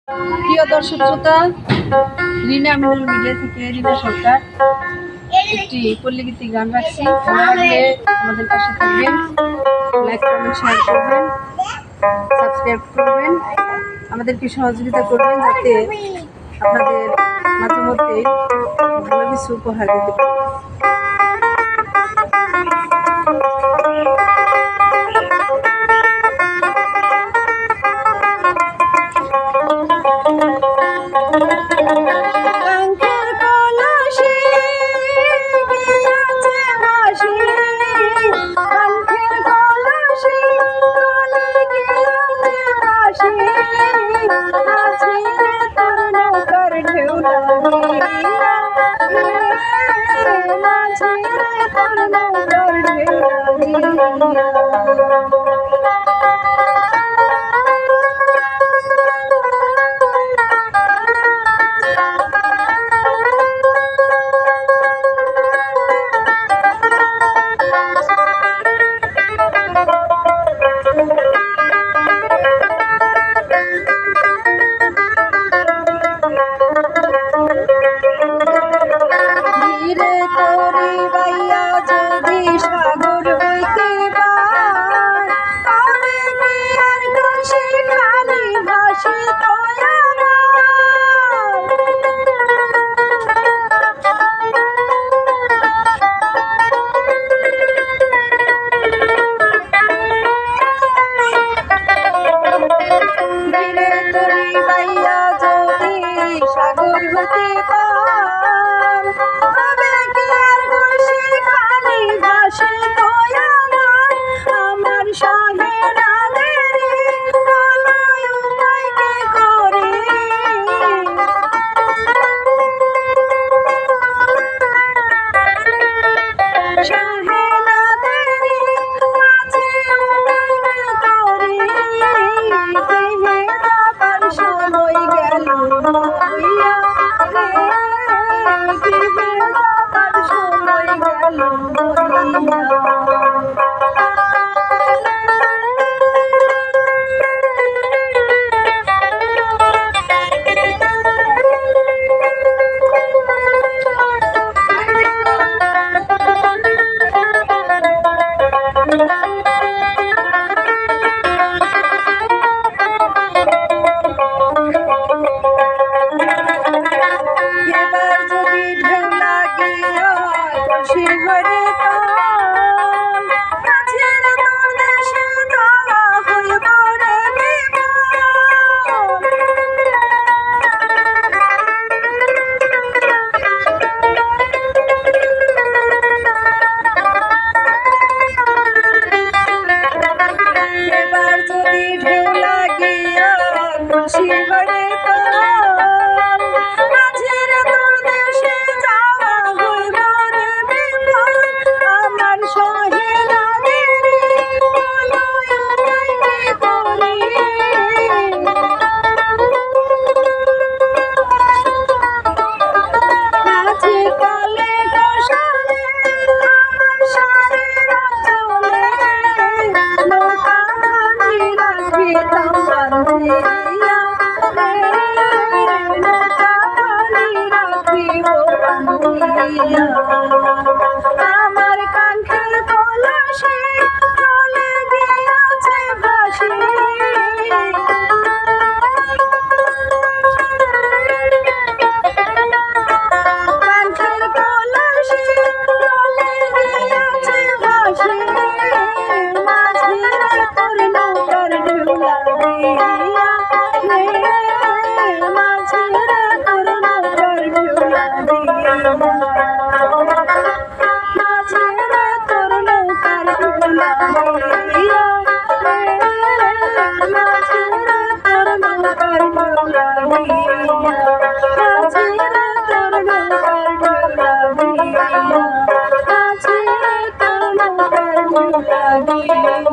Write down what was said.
প্রিয় দর্শক শ্রোতা, রিনা মিনুল মিডিয়া থেকে রিনা সরকার একটি পল্লীগীতি গান রাখছি। ভালো লাগলে আমাদের পাশে থাকবেন, লাইক কমেন্ট শেয়ার করবেন, সাবস্ক্রাইব করবেন, আমাদেরকে সহযোগিতা করবেন যাতে আপনাদের মাঝে মধ্যে ভালো কিছু উপহার দিতে পারি। আমার কাঙ্ক্ষের পলাশে চলে গিয়েছে ভাসি, কাঙ্ক্ষের পলাশে চলে গিয়েছে ভাসি, মাঝিরা তোর নৌকার ঢেউলা দিয়া, মাঝিরা তোর নৌকার ঢেউলা দিয়া